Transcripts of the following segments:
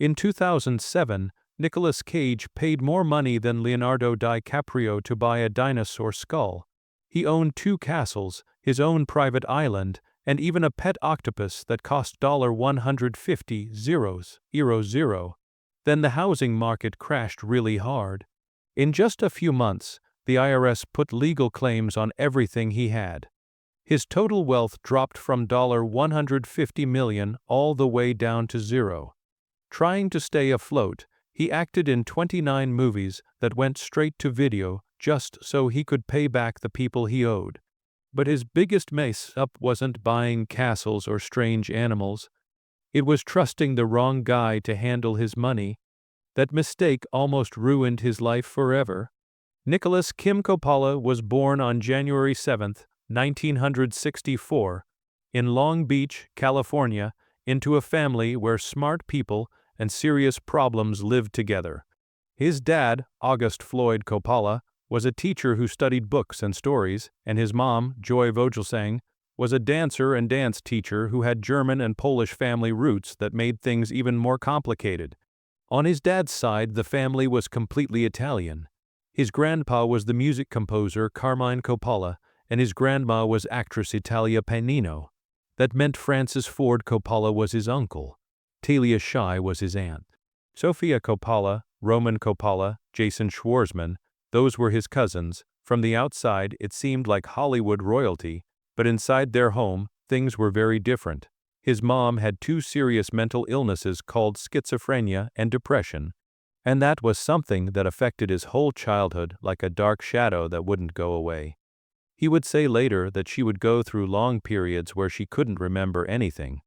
In 2007, Nicolas Cage paid more money than Leonardo DiCaprio to buy a dinosaur skull. He owned 2 castles, his own private island, and even a pet octopus that cost $150,000. Then the housing market crashed really hard. In just a few months, the IRS put legal claims on everything he had. His total wealth dropped from $150 million all the way down to zero. Trying to stay afloat, he acted in 29 movies that went straight to video just so he could pay back the people he owed. But his biggest mess-up wasn't buying castles or strange animals. It was trusting the wrong guy to handle his money. That mistake almost ruined his life forever. Nicolas Kim Coppola was born on January 7, 1964, in Long Beach, California, into a family where smart people and serious problems lived together. His dad, August Floyd Coppola, was a teacher who studied books and stories, and his mom, Joy Vogelsang, was a dancer and dance teacher who had German and Polish family roots that made things even more complicated. On his dad's side, the family was completely Italian. His grandpa was the music composer Carmine Coppola, and his grandma was actress Italia Panino. That meant Francis Ford Coppola was his uncle. Talia Shire was his aunt. Sofia Coppola, Roman Coppola, Jason Schwartzman, those were his cousins. From the outside, it seemed like Hollywood royalty, but inside their home, things were very different. His mom had 2 serious mental illnesses called schizophrenia and depression, and that was something that affected his whole childhood like a dark shadow that wouldn't go away. He would say later that she would go through long periods where she couldn't remember anything.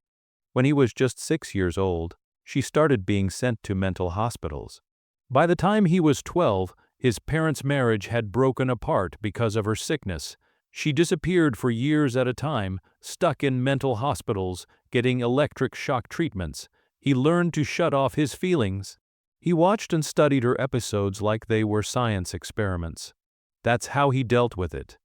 When he was just 6 years old, she started being sent to mental hospitals. By the time he was 12, his parents' marriage had broken apart because of her sickness. She disappeared for years at a time, stuck in mental hospitals, getting electric shock treatments. He learned to shut off his feelings. He watched and studied her episodes like they were science experiments. That's how he dealt with it.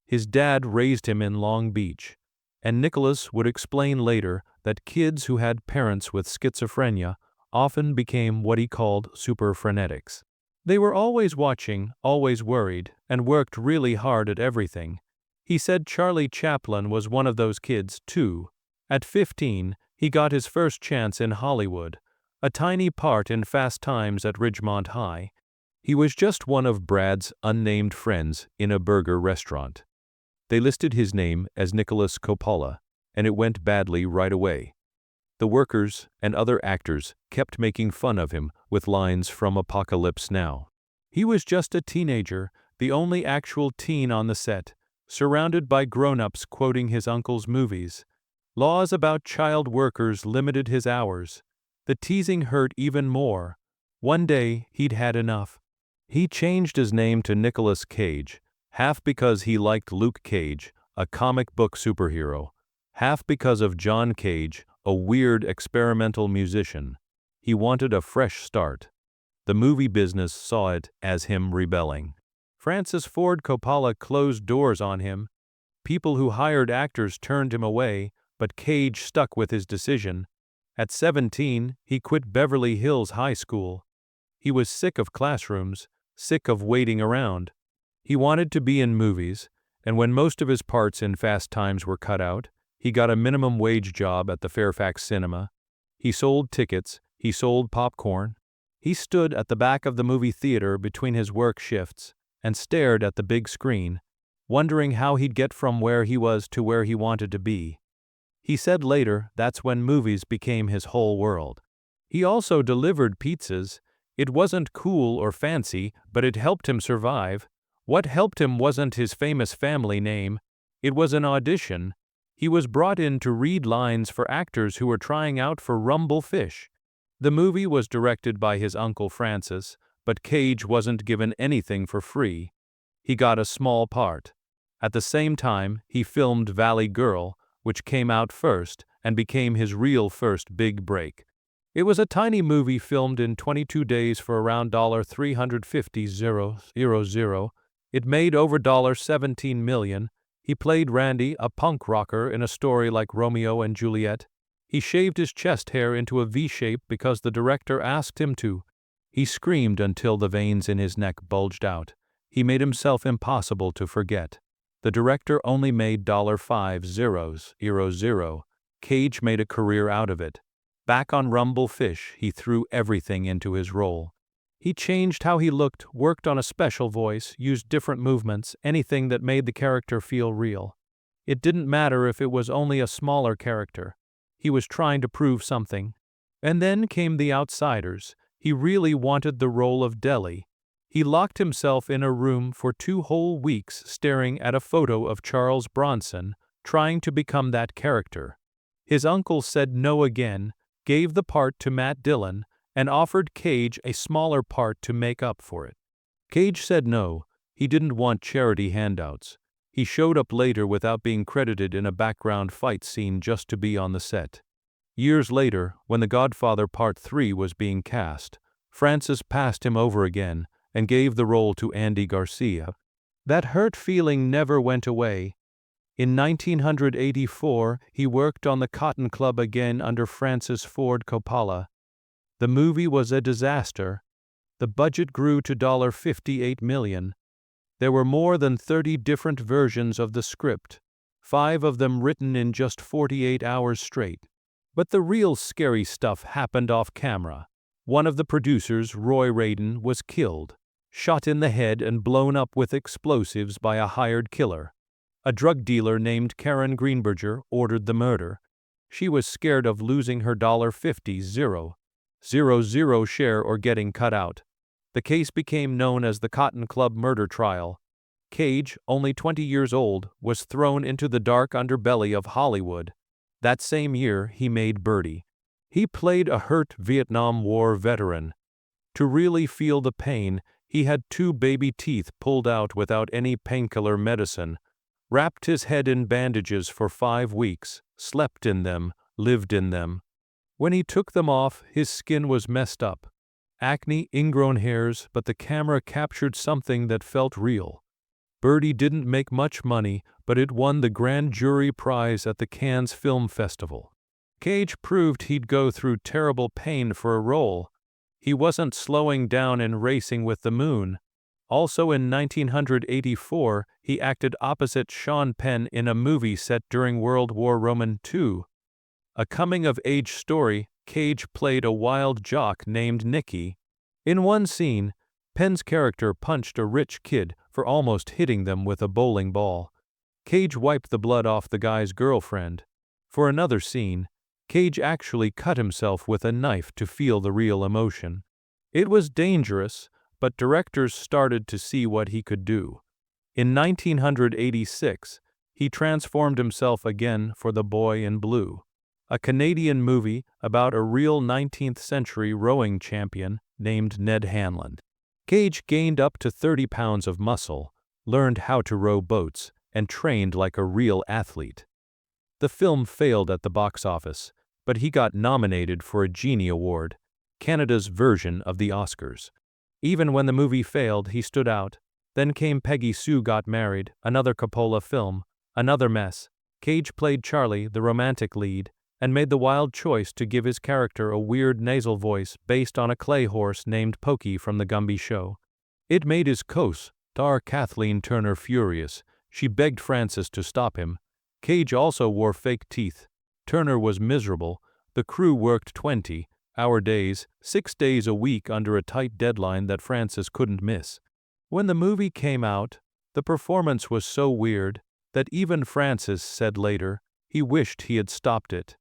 His dad raised him in Long Beach, and Nicolas would explain later that kids who had parents with schizophrenia often became what he called superfrenetics. They were always watching, always worried, and worked really hard at everything. He said Charlie Chaplin was one of those kids, too. At 15, he got his first chance in Hollywood, a tiny part in Fast Times at Ridgemont High. He was just one of Brad's unnamed friends in a burger restaurant. They listed his name as Nicolas Coppola, and it went badly right away. The workers and other actors kept making fun of him with lines from Apocalypse Now. He was just a teenager, the only actual teen on the set, surrounded by grown-ups quoting his uncle's movies. Laws about child workers limited his hours. The teasing hurt even more. One day, he'd had enough. He changed his name to Nicolas Cage, half because he liked Luke Cage, a comic book superhero, half because of John Cage, a weird experimental musician. He wanted a fresh start. The movie business saw it as him rebelling. Francis Ford Coppola closed doors on him. People who hired actors turned him away, but Cage stuck with his decision. At 17, he quit Beverly Hills High School. He was sick of classrooms, sick of waiting around. He wanted to be in movies, and when most of his parts in Fast Times were cut out, he got a minimum wage job at the Fairfax Cinema. He sold tickets, he sold popcorn. He stood at the back of the movie theater between his work shifts and stared at the big screen, wondering how he'd get from where he was to where he wanted to be. He said later that's when movies became his whole world. He also delivered pizzas. It wasn't cool or fancy, but it helped him survive. What helped him wasn't his famous family name. It was an audition. He was brought in to read lines for actors who were trying out for Rumble Fish. The movie was directed by his uncle Francis, but Cage wasn't given anything for free. He got a small part. At the same time, he filmed Valley Girl, which came out first and became his real first big break. It was a tiny movie filmed in 22 days for around $350,000. It made over $17 million. He played Randy, a punk rocker in a story like Romeo and Juliet. He shaved his chest hair into a V shape because the director asked him to. He screamed until the veins in his neck bulged out. He made himself impossible to forget. The director only made $50,000. Cage made a career out of it. Back on Rumble Fish, he threw everything into his role. He changed how he looked, worked on a special voice, used different movements, anything that made the character feel real. It didn't matter if it was only a smaller character. He was trying to prove something. And then came The Outsiders. He really wanted the role of Deli. He locked himself in a room for 2 whole weeks staring at a photo of Charles Bronson, trying to become that character. His uncle said no again, gave the part to Matt Dillon, and offered Cage a smaller part to make up for it. Cage said no. He didn't want charity handouts. He showed up later without being credited in a background fight scene just to be on the set. Years later, when The Godfather Part 3 was being cast, Francis passed him over again and gave the role to Andy Garcia. That hurt feeling never went away. In 1984, he worked on The Cotton Club again under Francis Ford Coppola. The movie was a disaster. The budget grew to $58 million. There were more than 30 different versions of the script, 5 of them written in just 48 hours straight. But the real scary stuff happened off camera. One of the producers, Roy Radin, was killed, shot in the head and blown up with explosives by a hired killer. A drug dealer named Karen Greenberger ordered the murder. She was scared of losing her $50,000 share or getting cut out. The case became known as the Cotton Club murder trial. Cage, only 20 years old, was thrown into the dark underbelly of Hollywood. That same year, he made Birdie. He played a hurt Vietnam War veteran. To really feel the pain, he had 2 baby teeth pulled out without any painkiller medicine, wrapped his head in bandages for 5 weeks, slept in them, lived in them. When he took them off, his skin was messed up. Acne, ingrown hairs, but the camera captured something that felt real. Birdie didn't make much money, but it won the Grand Jury Prize at the Cannes Film Festival. Cage proved he'd go through terrible pain for a role. He wasn't slowing down and racing with the moon. Also in 1984, he acted opposite Sean Penn in a movie set during World War II. A coming-of-age story, Cage played a wild jock named Nicky. In one scene, Penn's character punched a rich kid for almost hitting them with a bowling ball. Cage wiped the blood off the guy's girlfriend. For another scene, Cage actually cut himself with a knife to feel the real emotion. It was dangerous, but directors started to see what he could do. In 1986, he transformed himself again for The Boy in Blue, a Canadian movie about a real 19th-century rowing champion named Ned Hanlon. Cage gained up to 30 pounds of muscle, learned how to row boats, and trained like a real athlete. The film failed at the box office, but he got nominated for a Genie Award, Canada's version of the Oscars. Even when the movie failed, he stood out. Then came Peggy Sue Got Married, another Coppola film, another mess. Cage played Charlie, the romantic lead, and made the wild choice to give his character a weird nasal voice based on a clay horse named Pokey from The Gumby Show. It made his co-star Kathleen Turner furious. She begged Francis to stop him. Cage also wore fake teeth. Turner was miserable. The crew worked 20-hour days, 6 days a week under a tight deadline that Francis couldn't miss. When the movie came out, the performance was so weird that even Francis said later he wished he had stopped it.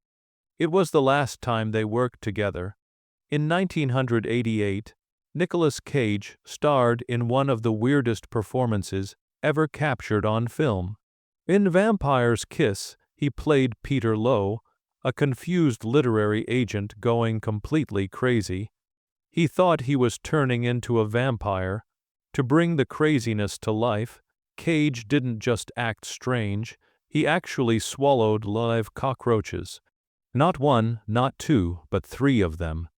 It was the last time they worked together. In 1988, Nicolas Cage starred in one of the weirdest performances ever captured on film. In Vampire's Kiss, he played Peter Lowe, a confused literary agent going completely crazy. He thought he was turning into a vampire. To bring the craziness to life, Cage didn't just act strange, he actually swallowed live cockroaches. Not 1, not 2, but 3 of them.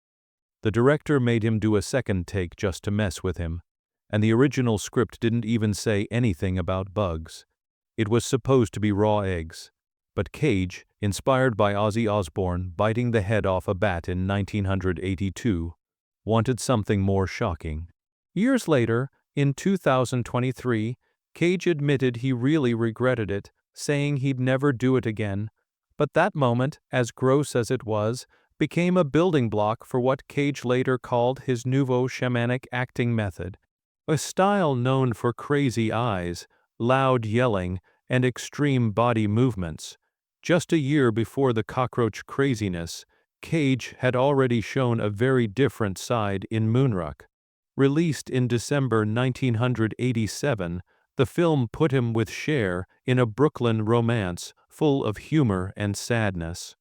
The director made him do a second take just to mess with him, and the original script didn't even say anything about bugs. It was supposed to be raw eggs. But Cage, inspired by Ozzy Osbourne biting the head off a bat in 1982, wanted something more shocking. Years later, in 2023, Cage admitted he really regretted it, saying he'd never do it again. But that moment, as gross as it was, became a building block for what Cage later called his nouveau shamanic acting method, a style known for crazy eyes, loud yelling, and extreme body movements. Just a year before the cockroach craziness, Cage had already shown a very different side in Moonruck. Released in December 1987, the film put him with Cher in a Brooklyn romance full of humor and sadness.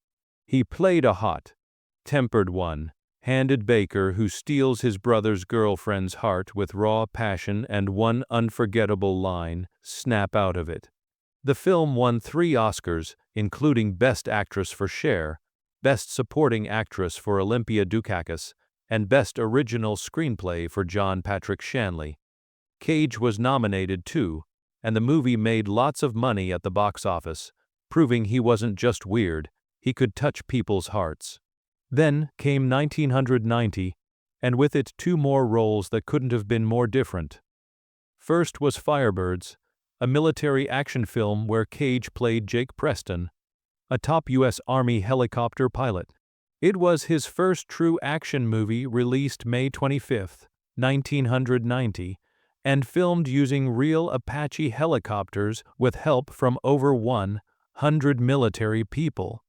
He played a hot-tempered one-handed baker who steals his brother's girlfriend's heart with raw passion and one unforgettable line, "Snap out of it." The film won 3 Oscars, including Best Actress for Cher, Best Supporting Actress for Olympia Dukakis, and Best Original Screenplay for John Patrick Shanley. Cage was nominated too, and the movie made lots of money at the box office, proving he wasn't just weird, he could touch people's hearts. Then came 1990, and with it 2 more roles that couldn't have been more different. First was Firebirds, a military action film where Cage played Jake Preston, a top U.S. Army helicopter pilot. It was his first true action movie, released May 25, 1990, and filmed using real Apache helicopters with help from over 100 military people.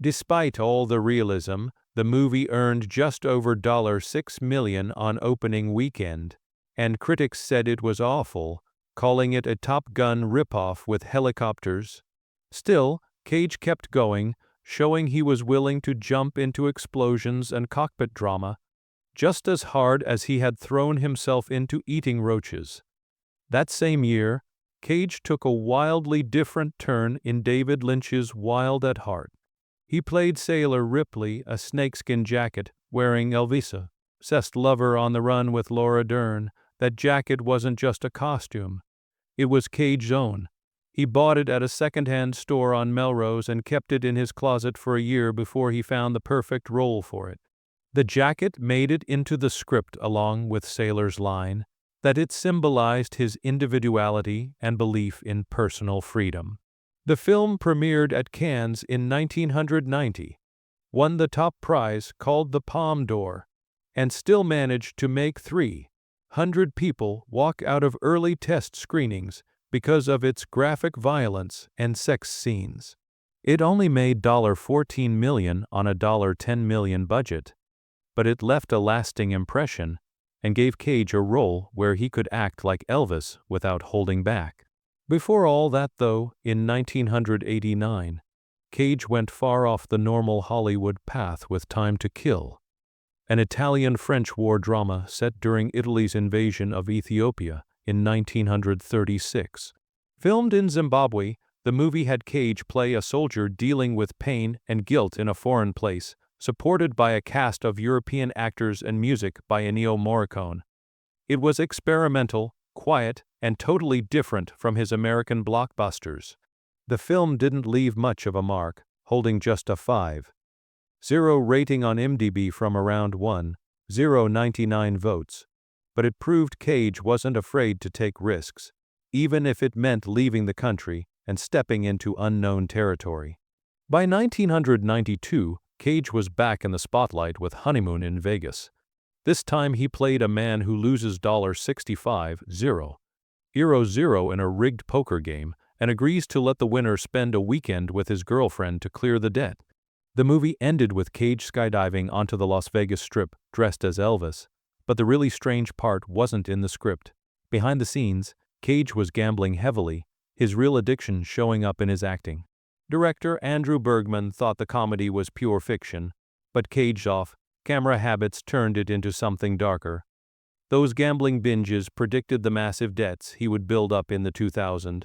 Despite all the realism, the movie earned just over $6 million on opening weekend, and critics said it was awful, calling it a Top Gun ripoff with helicopters. Still, Cage kept going, showing he was willing to jump into explosions and cockpit drama, just as hard as he had thrown himself into eating roaches. That same year, Cage took a wildly different turn in David Lynch's Wild at Heart. He played Sailor Ripley, a snakeskin jacket, wearing Elvis-obsessed lover on the run with Laura Dern. That jacket wasn't just a costume. It was Cage's own. He bought it at a second-hand store on Melrose and kept it in his closet for a year before he found the perfect role for it. The jacket made it into the script along with Sailor's line that it symbolized his individuality and belief in personal freedom. The film premiered at Cannes in 1990, won the top prize called the Palme d'Or, and still managed to make 300 people walk out of early test screenings because of its graphic violence and sex scenes. It only made $14 million on a $10 million budget, but it left a lasting impression and gave Cage a role where he could act like Elvis without holding back. Before all that, though, in 1989, Cage went far off the normal Hollywood path with Time to Kill, an Italian-French war drama set during Italy's invasion of Ethiopia in 1936. Filmed in Zimbabwe, the movie had Cage play a soldier dealing with pain and guilt in a foreign place, supported by a cast of European actors and music by Ennio Morricone. It was experimental, quiet, and totally different from his American blockbusters. The film didn't leave much of a mark, holding just a 5.0 rating on IMDb from around 1,099 votes. But it proved Cage wasn't afraid to take risks, even if it meant leaving the country and stepping into unknown territory. By 1992, Cage was back in the spotlight with Honeymoon in Vegas. This time he played a man who loses €65,000 in a rigged poker game and agrees to let the winner spend a weekend with his girlfriend to clear the debt. The movie ended with Cage skydiving onto the Las Vegas Strip dressed as Elvis, but the really strange part wasn't in the script. Behind the scenes, Cage was gambling heavily, his real addiction showing up in his acting. Director Andrew Bergman thought the comedy was pure fiction, but Cage's off-camera habits turned it into something darker. Those gambling binges predicted the massive debts he would build up in the 2000s,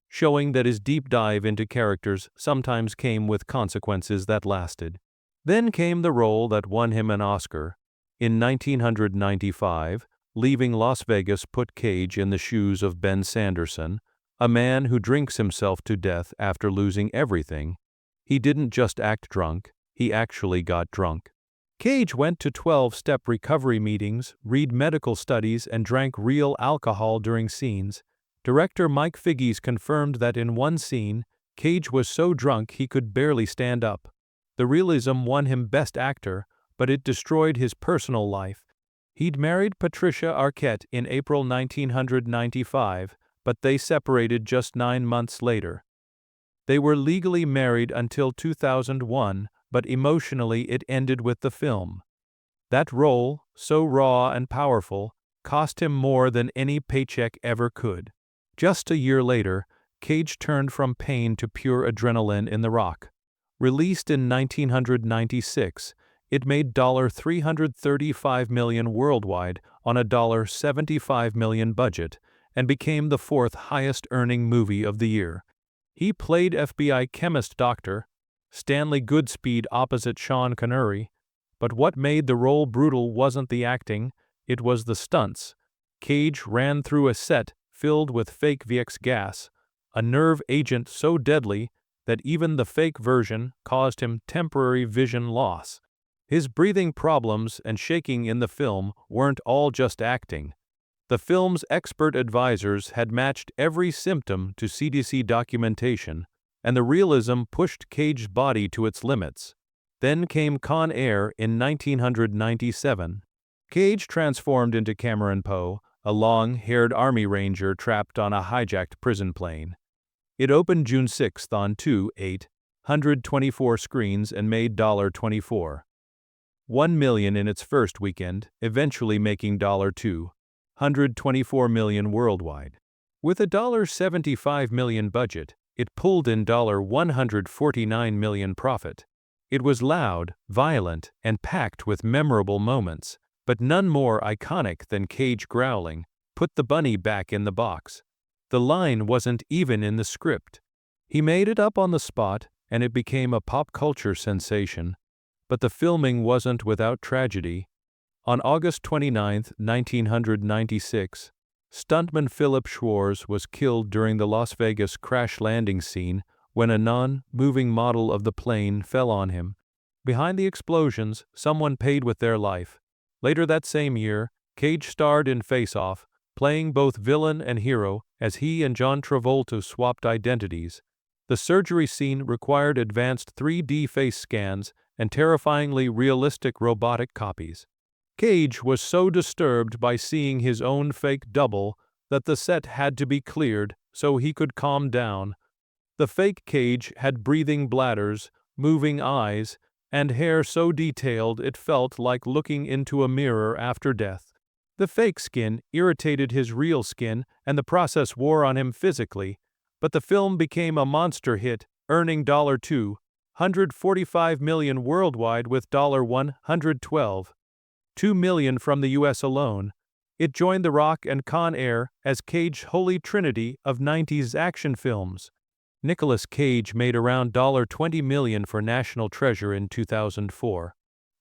showing that his deep dive into characters sometimes came with consequences that lasted. Then came the role that won him an Oscar. In 1995, Leaving Las Vegas put Cage in the shoes of Ben Sanderson, a man who drinks himself to death after losing everything. He didn't just act drunk, he actually got drunk. Cage went to 12-step recovery meetings, read medical studies, and drank real alcohol during scenes. Director Mike Figgis confirmed that in one scene, Cage was so drunk he could barely stand up. The realism won him Best Actor, but it destroyed his personal life. He'd married Patricia Arquette in April 1995, but they separated just 9 months later. They were legally married until 2001, but emotionally it ended with the film. That role, so raw and powerful, cost him more than any paycheck ever could. Just a year later, Cage turned from pain to pure adrenaline in The Rock. Released in 1996, it made $335 million worldwide on a $75 million budget and became the fourth highest-earning movie of the year. He played FBI chemist Dr. Stanley Goodspeed opposite Sean Connery, but what made the role brutal wasn't the acting, it was the stunts. Cage ran through a set filled with fake VX gas, a nerve agent so deadly that even the fake version caused him temporary vision loss. His breathing problems and shaking in the film weren't all just acting. The film's expert advisors had matched every symptom to CDC documentation, and the realism pushed Cage's body to its limits. Then came Con Air in 1997. Cage transformed into Cameron Poe, a long-haired Army Ranger trapped on a hijacked prison plane. It opened June 6 on 2,824 screens and made $24.1 million in its first weekend, eventually making $224 million worldwide. With a $75 million budget, it pulled in $149 million profit. It was loud, violent, and packed with memorable moments, but none more iconic than Cage growling, "Put the bunny back in the box." The line wasn't even in the script. He made it up on the spot, and it became a pop culture sensation. But the filming wasn't without tragedy. On August 29, 1996, stuntman Philip Schwarz was killed during the Las Vegas crash landing scene when a non-moving model of the plane fell on him. Behind the explosions, someone paid with their life. Later that same year, Cage starred in Face Off, playing both villain and hero as he and John Travolta swapped identities. The surgery scene required advanced 3D face scans and terrifyingly realistic robotic copies. Cage was so disturbed by seeing his own fake double that the set had to be cleared so he could calm down. The fake Cage had breathing bladders, moving eyes, and hair so detailed it felt like looking into a mirror after death. The fake skin irritated his real skin, and the process wore on him physically, but the film became a monster hit, earning $245 million worldwide with $112.2 million from the US alone. It joined The Rock and Con Air as Cage's holy trinity of 90s action films. Nicolas Cage made around $20 million for National Treasure in 2004,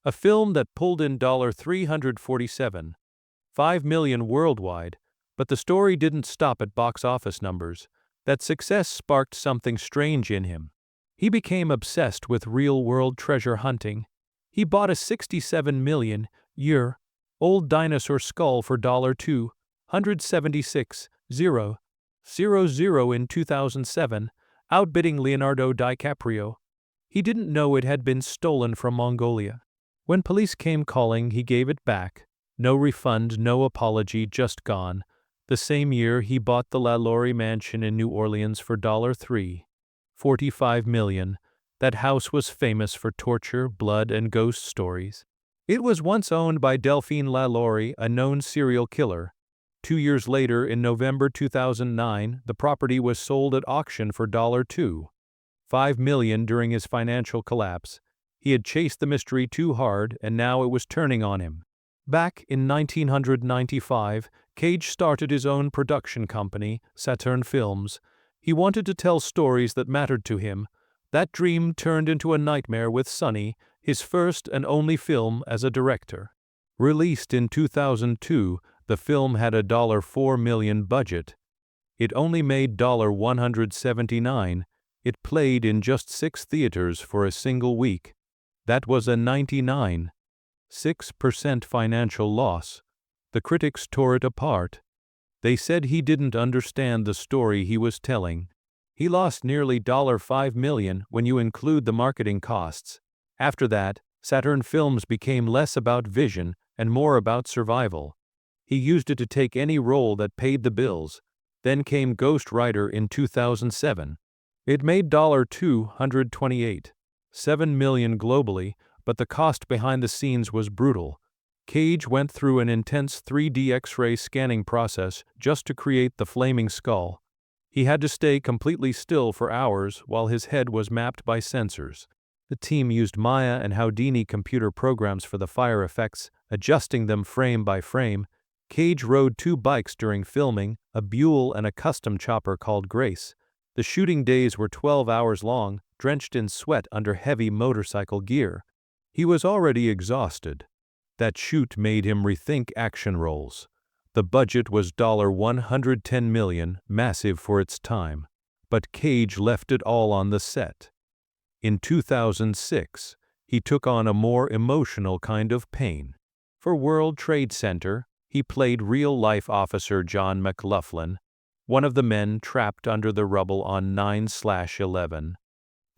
a film that pulled in $347.5 million worldwide, but the story didn't stop at box office numbers. That success sparked something strange in him. He became obsessed with real-world treasure hunting. He bought a 67-million-year-old dinosaur skull for $276,000 in 2007, outbidding Leonardo DiCaprio. He didn't know it had been stolen from Mongolia. When police came calling, he gave it back. No refund, no apology, just gone. The same year, he bought the La Laurie Mansion in New Orleans for $345 million. That house was famous for torture, blood, and ghost stories. It was once owned by Delphine LaLaurie, a known serial killer. 2 years later, in November 2009, the property was sold at auction for $205 million during his financial collapse. He had chased the mystery too hard, and now it was turning on him. Back in 1995, Cage started his own production company, Saturn Films. He wanted to tell stories that mattered to him. That dream turned into a nightmare with Sonny, his first and only film as a director. Released in 2002, the film had a $4 million budget. It only made $179. It played in just 6 theaters for a single week. That was a 99.6% financial loss. The critics tore it apart. They said he didn't understand the story he was telling. He lost nearly $5 million when you include the marketing costs. After that, Saturn Films became less about vision and more about survival. He used it to take any role that paid the bills. Then came Ghost Rider in 2007. It made $228.7 million globally, but the cost behind the scenes was brutal. Cage went through an intense 3D X-ray scanning process just to create the flaming skull. He had to stay completely still for hours while his head was mapped by sensors. The team used Maya and Houdini computer programs for the fire effects, adjusting them frame by frame. Cage rode 2 bikes during filming, a Buell and a custom chopper called Grace. The shooting days were 12 hours long, drenched in sweat under heavy motorcycle gear. He was already exhausted. That shoot made him rethink action roles. The budget was $110 million, massive for its time. But Cage left it all on the set. In 2006, he took on a more emotional kind of pain. For World Trade Center, he played real-life Officer John McLaughlin, one of the men trapped under the rubble on 9/11.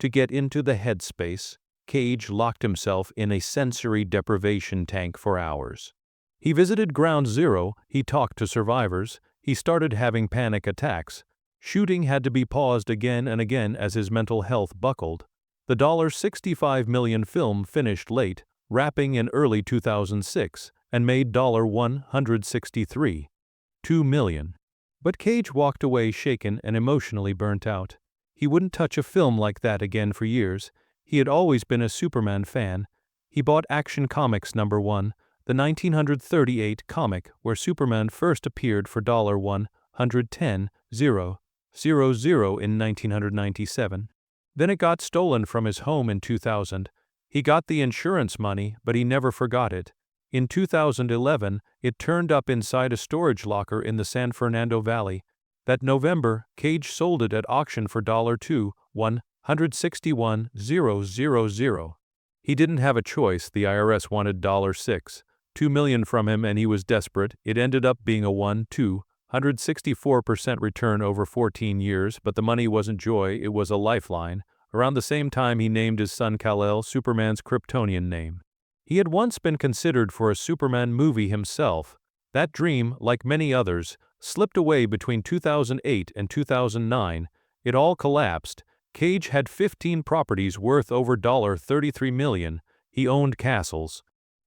To get into the headspace, Cage locked himself in a sensory deprivation tank for hours. He visited Ground Zero, he talked to survivors, he started having panic attacks. Shooting had to be paused again and again as his mental health buckled. The $65 million film finished late, wrapping in early 2006, and made $163.2 million. But Cage walked away shaken and emotionally burnt out. He wouldn't touch a film like that again for years. He had always been a Superman fan. He bought Action Comics #1, the 1938 comic where Superman first appeared for $110,000 in 1997. Then it got stolen from his home in 2000. He got the insurance money, but he never forgot it. In 2011, it turned up inside a storage locker in the San Fernando Valley. That November, Cage sold it at auction for $161,000. He didn't have a choice. The IRS wanted $6.2 million from him and he was desperate. It ended up being a 164% return over 14 years, but the money wasn't joy, it was a lifeline. Around the same time he named his son Kal-El, Superman's Kryptonian name. He had once been considered for a Superman movie himself. That dream, like many others, slipped away between 2008 and 2009. It all collapsed. Cage had 15 properties worth over $33 million. He owned castles.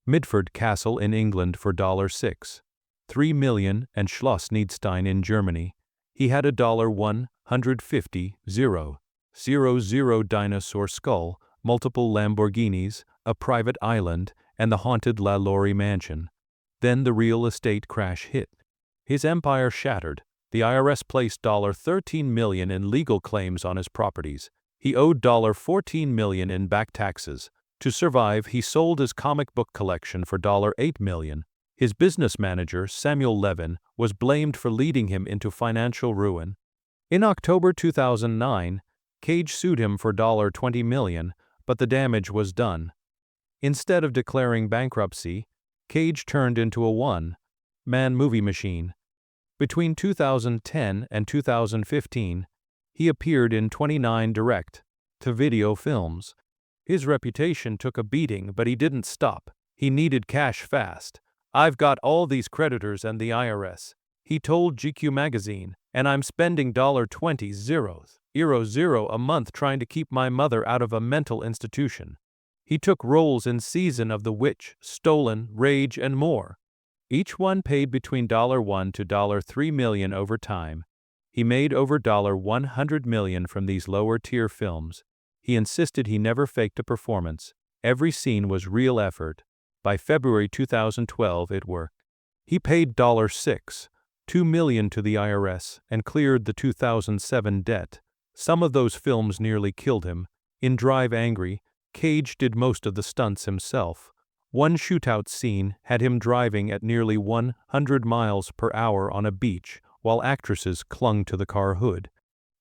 Midford Castle in England for $6.3 million and Schloss Niedstein in Germany. He had a $150,000 dinosaur skull, multiple Lamborghinis, a private island, and the haunted La Laurie mansion. Then the real estate crash hit. His empire shattered. The IRS placed $13 million in legal claims on his properties. He owed $14 million in back taxes. To survive, he sold his comic book collection for $8 million. His business manager, Samuel Levin, was blamed for leading him into financial ruin. In October 2009, Cage sued him for $20 million, but the damage was done. Instead of declaring bankruptcy, Cage turned into a one-man movie machine. Between 2010 and 2015, he appeared in 29 direct-to-video films. His reputation took a beating, but he didn't stop. He needed cash fast. "I've got all these creditors and the IRS," he told GQ magazine, "and I'm spending $20,000 a month trying to keep my mother out of a mental institution." He took roles in Season of the Witch, Stolen, Rage, and more. Each one paid between $1 to $3 million over time. He made over $100 million from these lower-tier films. He insisted he never faked a performance. Every scene was real effort. By February 2012, it worked. He paid $6.2 million to the IRS and cleared the 2007 debt. Some of those films nearly killed him. In Drive Angry, Cage did most of the stunts himself. One shootout scene had him driving at nearly 100 miles per hour on a beach, while actresses clung to the car hood.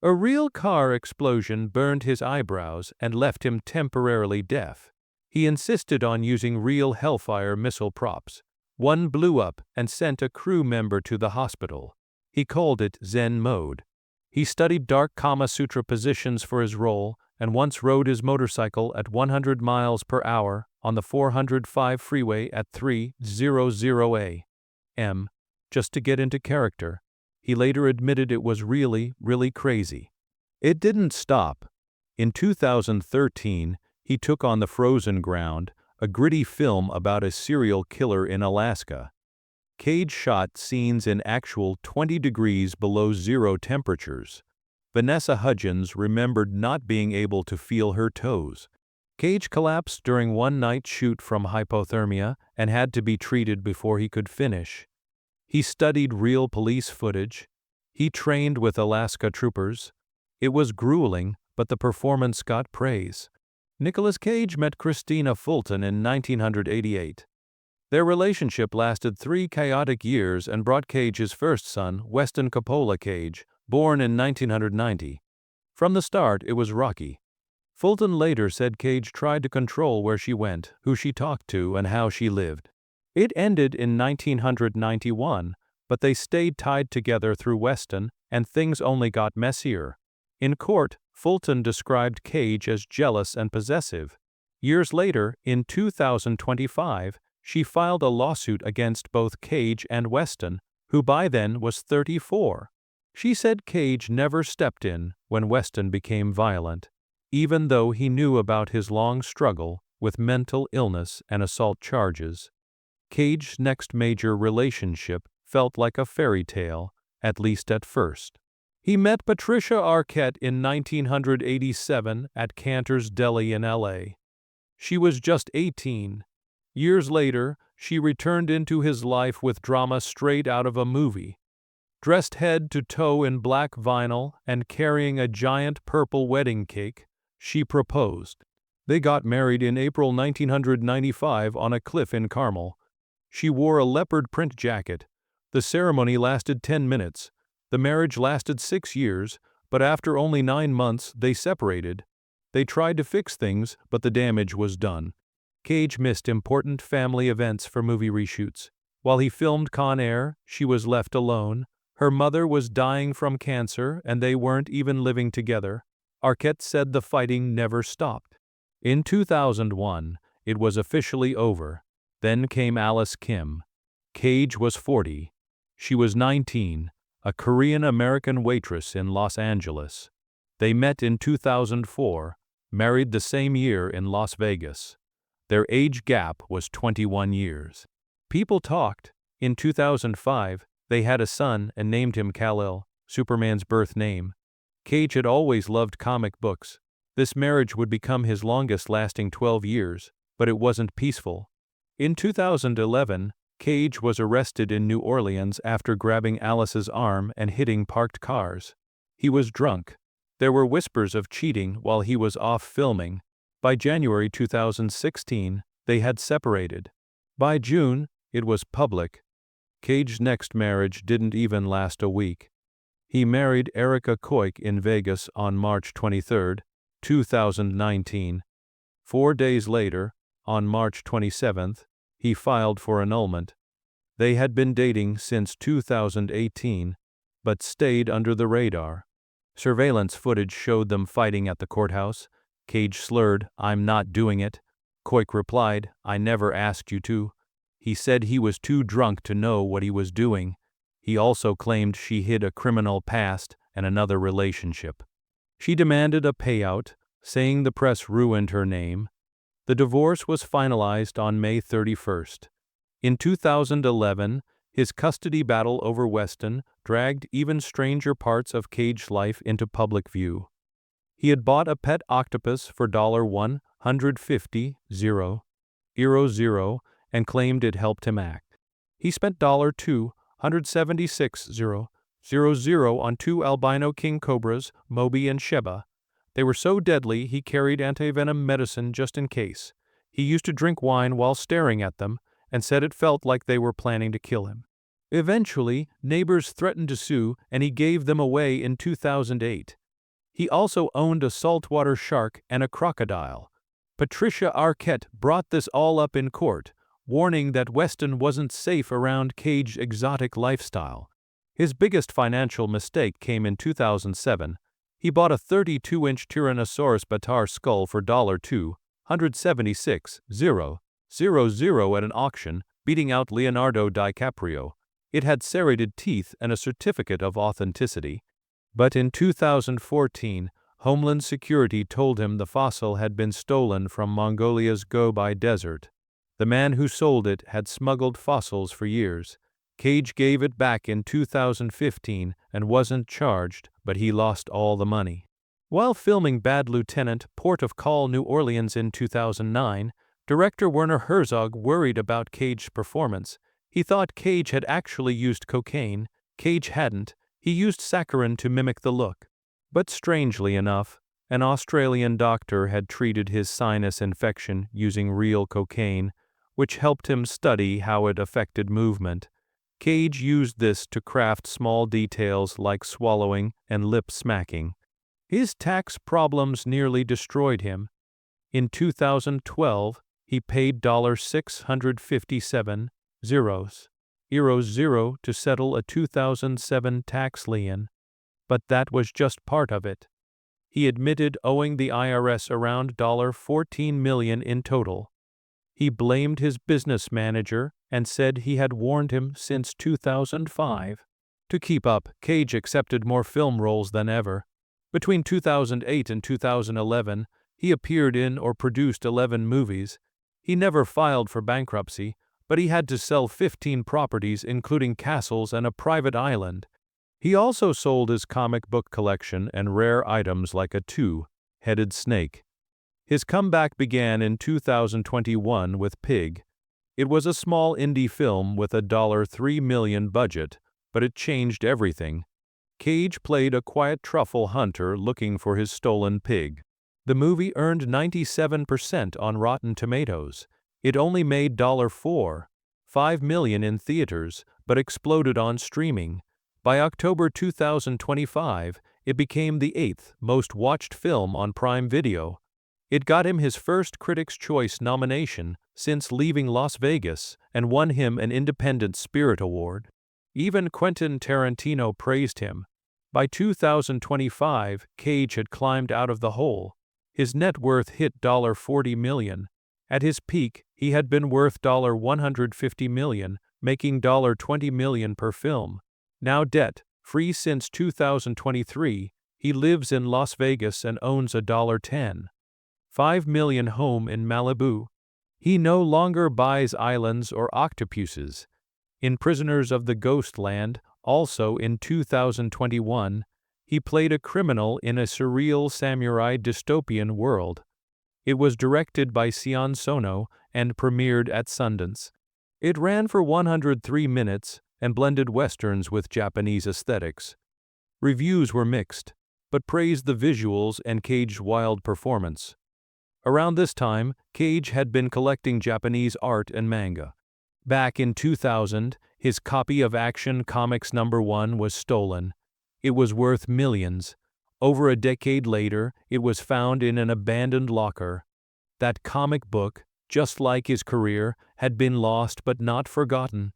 A real car explosion burned his eyebrows and left him temporarily deaf. He insisted on using real Hellfire missile props. One blew up and sent a crew member to the hospital. He called it Zen mode. He studied dark Kama Sutra positions for his role and once rode his motorcycle at 100 miles per hour on the 405 freeway at 3:00 a.m. just to get into character. He later admitted it was really crazy. It didn't stop. In 2013, he took on The Frozen Ground, a gritty film about a serial killer in Alaska. Cage shot scenes in actual 20 degrees below zero temperatures. Vanessa Hudgens remembered not being able to feel her toes. Cage collapsed during one night shoot from hypothermia and had to be treated before he could finish. He studied real police footage. He trained with Alaska troopers. It was grueling, but the performance got praise. Nicolas Cage met Christina Fulton in 1988. Their relationship lasted 3 chaotic years and brought Cage his first son, Weston Coppola Cage, born in 1990. From the start, it was rocky. Fulton later said Cage tried to control where she went, who she talked to, and how she lived. It ended in 1991, but they stayed tied together through Weston, and things only got messier. In court, Fulton described Cage as jealous and possessive. Years later, in 2025, she filed a lawsuit against both Cage and Weston, who by then was 34. She said Cage never stepped in when Weston became violent, even though he knew about his long struggle with mental illness and assault charges. Cage's next major relationship felt like a fairy tale, at least at first. He met Patricia Arquette in 1987 at Cantor's Deli in L.A. She was just 18. Years later, she returned into his life with drama straight out of a movie. Dressed head to toe in black vinyl and carrying a giant purple wedding cake, she proposed. They got married in April 1995 on a cliff in Carmel. She wore a leopard print jacket. The ceremony lasted 10 minutes. The marriage lasted 6 years, but after only 9 months, they separated. They tried to fix things, but the damage was done. Cage missed important family events for movie reshoots. While he filmed Con Air, she was left alone. Her mother was dying from cancer, and they weren't even living together. Arquette said the fighting never stopped. In 2001, it was officially over. Then came Alice Kim. Cage was 40. She was 19, a Korean-American waitress in Los Angeles. They met in 2004, married the same year in Las Vegas. Their age gap was 21 years. People talked. In 2005, they had a son and named him Kal-El, Superman's birth name. Cage had always loved comic books. This marriage would become his longest-lasting 12 years, but it wasn't peaceful. In 2011, Cage was arrested in New Orleans after grabbing Alice's arm and hitting parked cars. He was drunk. There were whispers of cheating while he was off filming. By January 2016, they had separated. By June, it was public. Cage's next marriage didn't even last a week. He married Erica Koik in Vegas on March 23, 2019. 4 days later, on March 27, he filed for annulment. They had been dating since 2018, but stayed under the radar. Surveillance footage showed them fighting at the courthouse. Cage slurred, "I'm not doing it." Koik replied, "I never asked you to." He said he was too drunk to know what he was doing. He also claimed she hid a criminal past and another relationship. She demanded a payout, saying the press ruined her name. The divorce was finalized on May 31. In 2011, his custody battle over Weston dragged even stranger parts of Cage's life into public view. He had bought a pet octopus for $150,000 and claimed it helped him act. He spent $276,000 on 2 albino king cobras, Moby and Sheba. They were so deadly he carried antivenom medicine just in case. He used to drink wine while staring at them and said it felt like they were planning to kill him. Eventually, neighbors threatened to sue, and he gave them away in 2008. He also owned a saltwater shark and a crocodile. Patricia Arquette brought this all up in court, warning that Weston wasn't safe around Cage's exotic lifestyle. His biggest financial mistake came in 2007. He bought a 32-inch Tyrannosaurus Bataar skull for $276,000 at an auction, beating out Leonardo DiCaprio. It had serrated teeth and a certificate of authenticity. But in 2014, Homeland Security told him the fossil had been stolen from Mongolia's Gobi Desert. The man who sold it had smuggled fossils for years. Cage gave it back in 2015 and wasn't charged, but he lost all the money. While filming Bad Lieutenant, Port of Call, New Orleans in 2009, director Werner Herzog worried about Cage's performance. He thought Cage had actually used cocaine. Cage hadn't. He used saccharin to mimic the look. But strangely enough, an Australian doctor had treated his sinus infection using real cocaine, which helped him study how it affected movement. Cage used this to craft small details like swallowing and lip smacking. His tax problems nearly destroyed him. In 2012, he paid $657,000 to settle a 2007 tax lien. But that was just part of it. He admitted owing the IRS around $14 million in total. He blamed his business manager and said he had warned him since 2005. To keep up, Cage accepted more film roles than ever. Between 2008 and 2011, he appeared in or produced 11 movies. He never filed for bankruptcy, but he had to sell 15 properties including castles and a private island. He also sold his comic book collection and rare items like a two-headed snake. His comeback began in 2021 with Pig. It was a small indie film with a $3 million budget, but it changed everything. Cage played a quiet truffle hunter looking for his stolen pig. The movie earned 97% on Rotten Tomatoes. It only made $4.5 million in theaters, but exploded on streaming. By October 2025, it became the 8th most watched film on Prime Video. It got him his first Critics' Choice nomination since leaving Las Vegas and won him an Independent Spirit Award. Even Quentin Tarantino praised him. By 2025, Cage had climbed out of the hole. His net worth hit $40 million. At his peak, he had been worth $150 million, making $20 million per film. Now debt-free since 2023, he lives in Las Vegas and owns a $10.5 million home in Malibu. He no longer buys islands or octopuses. In Prisoners of the Ghostland, also in 2021, he played a criminal in a surreal samurai dystopian world. It was directed by Sion Sono and premiered at Sundance. It ran for 103 minutes and blended westerns with Japanese aesthetics. Reviews were mixed, but praised the visuals and Cage's wild performance. Around this time, Cage had been collecting Japanese art and manga. Back in 2000, his copy of Action Comics #1 was stolen. It was worth millions. Over a decade later, it was found in an abandoned locker. That comic book, just like his career, had been lost but not forgotten.